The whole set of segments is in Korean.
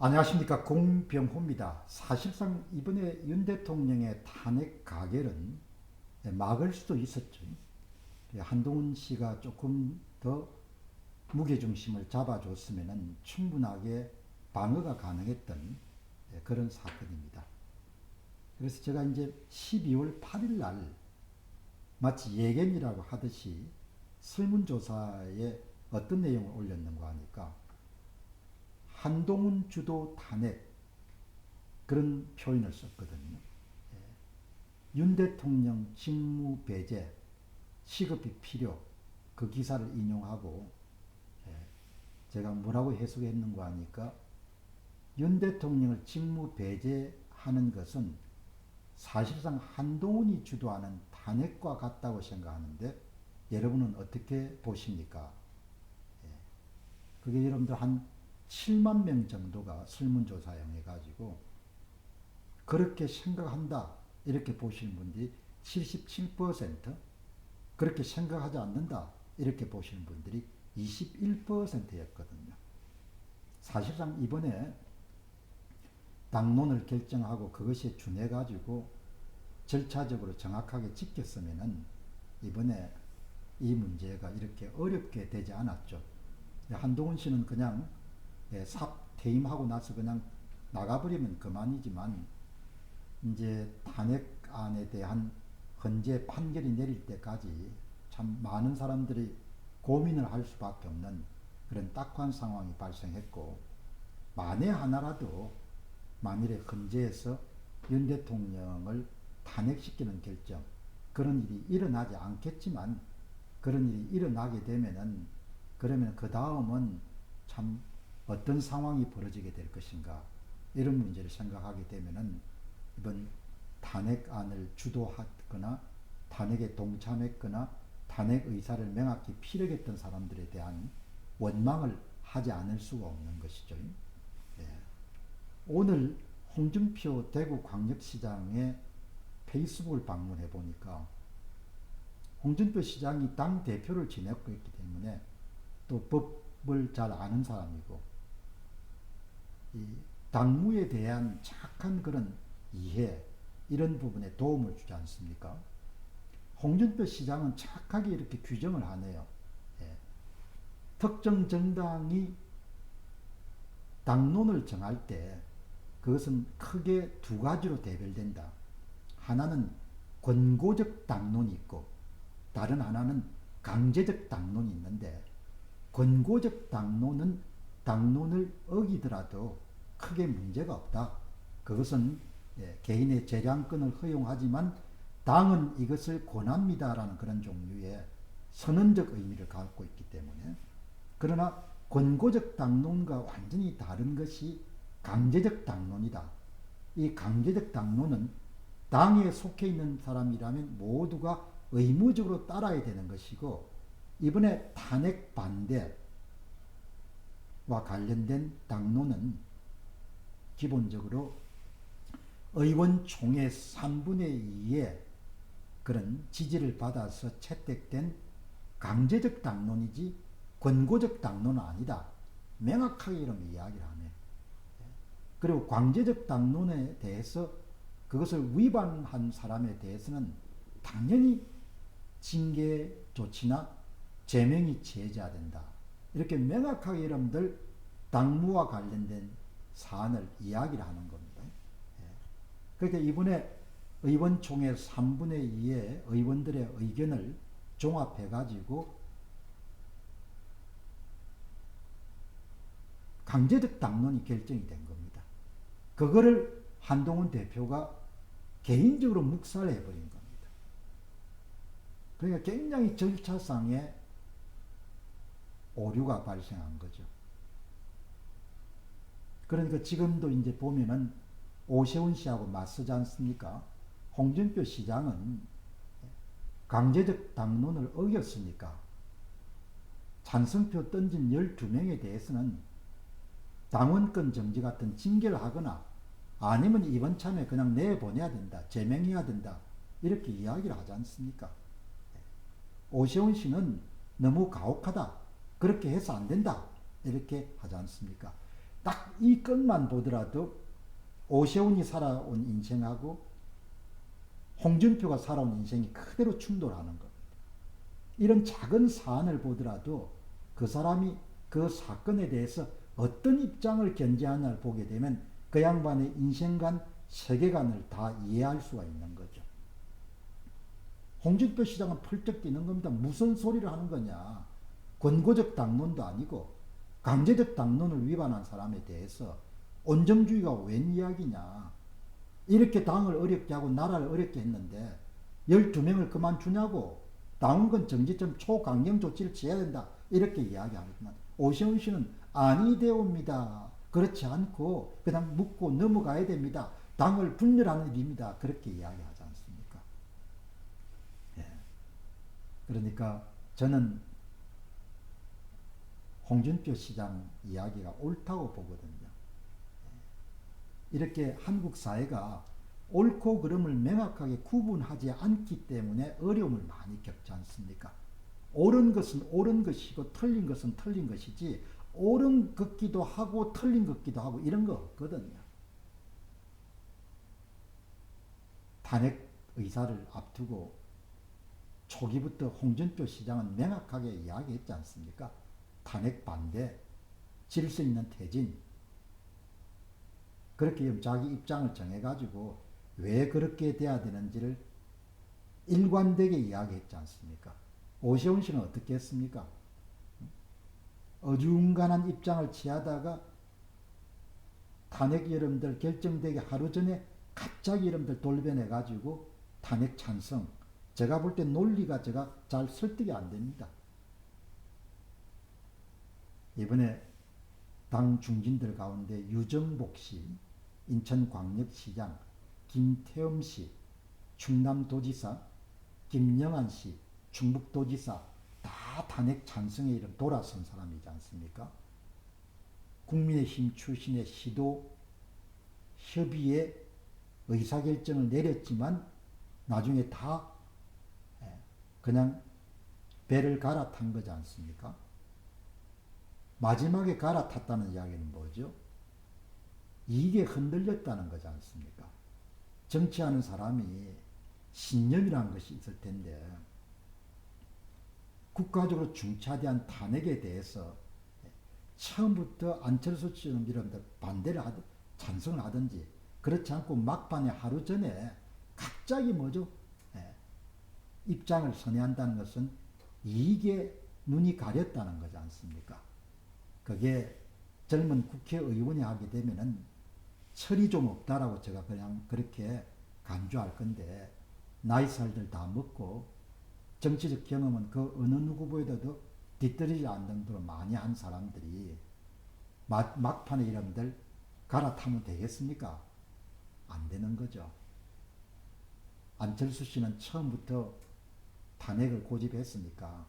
안녕하십니까, 공병호입니다. 사실상 이번에 윤 대통령의 탄핵 가결은 막을 수도 있었죠. 한동훈 씨가 조금 더 무게중심을 잡아줬으면 충분하게 방어가 가능했던 그런 사건입니다. 그래서 제가 이제 12월 8일 날 마치 예견이라고 하듯이 설문조사에 어떤 내용을 올렸는가 하니까 한동훈 주도 탄핵, 그런 표현을 썼거든요. 윤 대통령 직무 배제, 시급히 필요, 그 기사를 인용하고 제가 뭐라고 해석했는가 하니까 윤 대통령을 직무 배제하는 것은 사실상 한동훈이 주도하는 탄핵과 같다고 생각하는데 여러분은 어떻게 보십니까? 그게 여러분들 한 7만 명 정도가 설문조사형 해가지고 그렇게 생각한다 이렇게 보시는 분들이 77%, 그렇게 생각하지 않는다 이렇게 보시는 분들이 21%였거든요. 사실상 이번에 당론을 결정하고 그것에 준해 가지고 절차적으로 정확하게 지켰으면은 이번에 이 문제가 이렇게 어렵게 되지 않았죠. 한동훈 씨는 그냥 퇴임하고 나서 그냥 나가버리면 그만이지만 이제 탄핵안에 대한 헌재 판결이 내릴 때까지 참 많은 사람들이 고민을 할 수밖에 없는 그런 딱한 상황이 발생했고, 만에 하나라도 만일에 헌재에서 윤 대통령을 탄핵시키는 결정, 그런 일이 일어나지 않겠지만 그런 일이 일어나게 되면은 그러면 그 다음은 참 어떤 상황이 벌어지게 될 것인가, 이런 문제를 생각하게 되면은 이번 탄핵안을 주도하거나 탄핵에 동참했거나 탄핵 의사를 명확히 피력했던 사람들에 대한 원망을 하지 않을 수가 없는 것이죠. 예. 오늘 홍준표 대구광역시장의 페이스북을 방문해 보니까 홍준표 시장이 당 대표를 지냈고 있기 때문에 또 법을 잘 아는 사람이고 이 당무에 대한 착한 그런 이해, 이런 부분에 도움을 주지 않습니까? 홍준표 시장은 착하게 이렇게 규정을 하네요. 예. 특정 정당이 당론을 정할 때 그것은 크게 두 가지로 대별된다. 하나는 권고적 당론이 있고 다른 하나는 강제적 당론이 있는데, 권고적 당론은 당론을 어기더라도 크게 문제가 없다. 그것은 개인의 재량권을 허용하지만 당은 이것을 권합니다라는 그런 종류의 선언적 의미를 갖고 있기 때문에. 그러나 권고적 당론과 완전히 다른 것이 강제적 당론이다. 이 강제적 당론은 당에 속해 있는 사람이라면 모두가 의무적으로 따라야 되는 것이고, 이번에 탄핵 반대와 관련된 당론은 기본적으로 의원총회 3분의 2의 그런 지지를 받아서 채택된 강제적 당론이지 권고적 당론은 아니다. 명확하게 이런 이야기를 하네. 그리고 강제적 당론에 대해서 그것을 위반한 사람에 대해서는 당연히 징계 조치나 제명이 취해져야 된다. 이렇게 명확하게 여러분들 당무와 관련된 사안을 이야기를 하는 겁니다. 그러니까 이번에 의원총회 3분의 2의 의원들의 의견을 종합해가지고 강제적 당론이 결정이 된 겁니다. 그거를 한동훈 대표가 개인적으로 묵살해버린 겁니다. 그러니까 굉장히 절차상의 오류가 발생한 거죠. 그러니까 지금도 이제 보면은 오세훈 씨하고 맞서지 않습니까? 홍준표 시장은 강제적 당론을 어겼으니까 찬성표 던진 12명에 대해서는 당원권 정지 같은 징계를 하거나 아니면 이번 참에 그냥 내보내야 된다, 제명해야 된다, 이렇게 이야기를 하지 않습니까? 오세훈 씨는 너무 가혹하다, 그렇게 해서 안 된다, 이렇게 하지 않습니까? 딱 이 건만 보더라도 오세훈이 살아온 인생하고 홍준표가 살아온 인생이 그대로 충돌하는 겁니다. 이런 작은 사안을 보더라도 그 사람이 그 사건에 대해서 어떤 입장을 견지하냐를 보게 되면 그 양반의 인생관, 세계관을 다 이해할 수가 있는 거죠. 홍준표 시장은 펄쩍 뛰는 겁니다. 무슨 소리를 하는 거냐. 권고적 당론도 아니고 강제적 당론을 위반한 사람에 대해서 온정주의가 웬 이야기냐. 이렇게 당을 어렵게 하고 나라를 어렵게 했는데 12명을 그만두냐고. 당원권 정지점 초강경 조치를 취해야 된다. 이렇게 이야기하지만 오세훈 씨는 아니되옵니다. 그렇지 않고 그냥 묻고 넘어가야 됩니다. 당을 분열하는 일입니다. 그렇게 이야기하지 않습니까? 예. 그러니까 저는 홍준표 시장 이야기가 옳다고 보거든요. 이렇게 한국 사회가 옳고 그름을 명확하게 구분하지 않기 때문에 어려움을 많이 겪지 않습니까? 옳은 것은 옳은 것이고 틀린 것은 틀린 것이지 옳은 것기도 하고 틀린 것기도 하고 이런 거 없거든요. 탄핵 의사를 앞두고 초기부터 홍준표 시장은 명확하게 이야기했지 않습니까? 탄핵 반대, 질서 있는 퇴진. 그렇게 자기 입장을 정해가지고 왜 그렇게 돼야 되는지를 일관되게 이야기했지 않습니까? 오세훈 씨는 어떻게 했습니까? 어중간한 입장을 취하다가 탄핵 여러분들 결정되기 하루 전에 갑자기 여러분들 돌변해가지고 탄핵 찬성. 제가 볼 때 논리가 제가 잘 설득이 안 됩니다. 이번에 당 중진들 가운데 유정복 씨, 인천광역시장, 김태흠 씨, 충남도지사, 김영한 씨, 충북도지사 다 탄핵 찬성에 이름 돌아선 사람이지 않습니까? 국민의힘 출신의 시도 협의회 의사결정을 내렸지만 나중에 다 그냥 배를 갈아탄 거지 않습니까? 마지막에 갈아탔다는 이야기는 뭐죠? 이익에 흔들렸다는 거지 않습니까? 정치하는 사람이 신념이라는 것이 있을 텐데 국가적으로 중차대한 탄핵에 대해서 처음부터 안철수 씨는 이런데 반대를 하든 찬성을 하든지 그렇지 않고 막판에 하루 전에 갑자기 뭐죠? 입장을 선회한다는 것은 이익에 눈이 가렸다는 거지 않습니까? 그게 젊은 국회의원이 하게 되면은 철이 좀 없다라고 제가 그냥 그렇게 간주할 건데 나이 살들 다 먹고 정치적 경험은 그 어느 누구보다도 뒤떨어지지 않는 정도로 많이 한 사람들이 막판에 이름들 갈아타면 되겠습니까? 안 되는 거죠. 안철수 씨는 처음부터 탄핵을 고집했으니까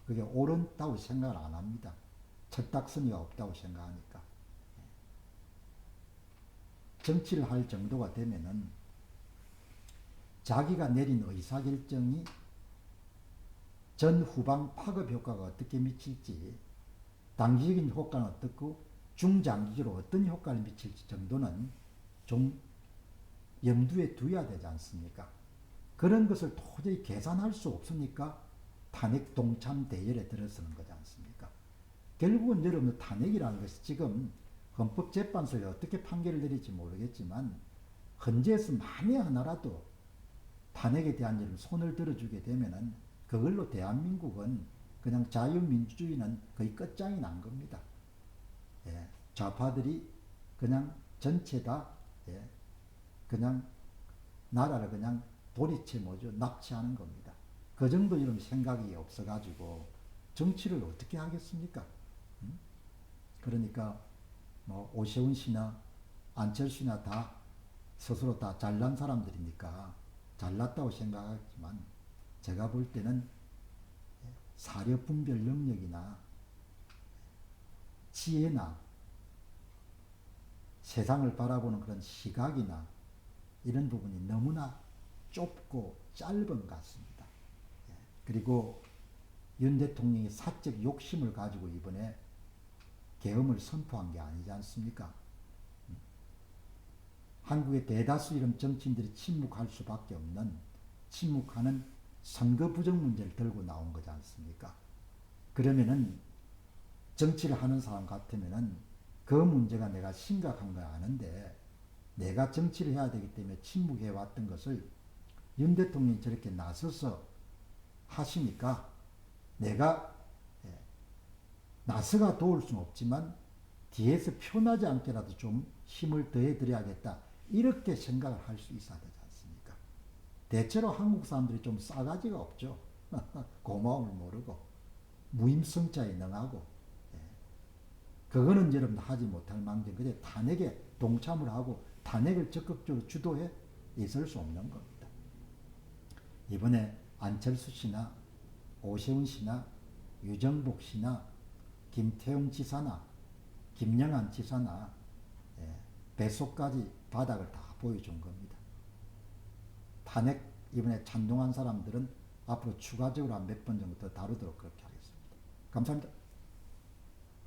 그게 옳다고 생각을 안 합니다. 철딱서니가 없다고 생각하니까. 정치를 할 정도가 되면은 자기가 내린 의사결정이 전후방 파급 효과가 어떻게 미칠지, 단기적인 효과는 어떻고 중장기적으로 어떤 효과를 미칠지 정도는 좀 염두에 두어야 되지 않습니까? 그런 것을 도저히 계산할 수 없으니까 탄핵 동참 대열에 들어서는 거지 않습니까? 결국은 여러분 탄핵이라는 것이 지금 헌법재판소에 어떻게 판결을 내릴지 모르겠지만 헌재에서 만에 하나라도 탄핵에 대한 일 손을 들어주게 되면은 그걸로 대한민국은 그냥 자유민주주의는 거의 끝장이 난 겁니다. 예, 좌파들이 그냥 전체 다 그냥 나라를 그냥 도리체 뭐죠 납치하는 겁니다. 그 정도 이런 생각이 없어가지고 정치를 어떻게 하겠습니까? 그러니까 뭐 오세훈 씨나 안철수나 다 스스로 다 잘난 사람들이니까 잘났다고 생각하지만 제가 볼 때는 사려 분별 능력이나 지혜나 세상을 바라보는 그런 시각이나 이런 부분이 너무나 좁고 짧은 것 같습니다. 그리고 윤 대통령이 사적 욕심을 가지고 이번에 계엄을 선포한 게 아니지 않습니까? 한국의 대다수 이런 정치인들이 침묵할 수밖에 없는 침묵하는 선거 부정 문제를 들고 나온 거지 않습니까? 그러면은 정치를 하는 사람 같으면은 그 문제가 내가 심각한 거 아는데 내가 정치를 해야 되기 때문에 침묵해 왔던 것을 윤 대통령이 저렇게 나서서 하시니까 내가 나서가 도울 수는 없지만 뒤에서 표나지 않게라도 좀 힘을 더해 드려야겠다. 이렇게 생각을 할 수 있어야 되지 않습니까? 대체로 한국 사람들이 좀 싸가지가 없죠. 고마움을 모르고 무임승차에 능하고 그거는 여러분 하지 못할 망정 그저 탄핵에 동참을 하고 탄핵을 적극적으로 주도해 있을 수 없는 겁니다. 이번에 안철수 씨나 오세훈 씨나 유정복 씨나 김태용 지사나 김영한 지사나 배속까지 바닥을 다 보여준 겁니다. 탄핵 이번에 찬동한 사람들은 앞으로 추가적으로 한 몇 번 정도 더 다루도록 그렇게 하겠습니다. 감사합니다.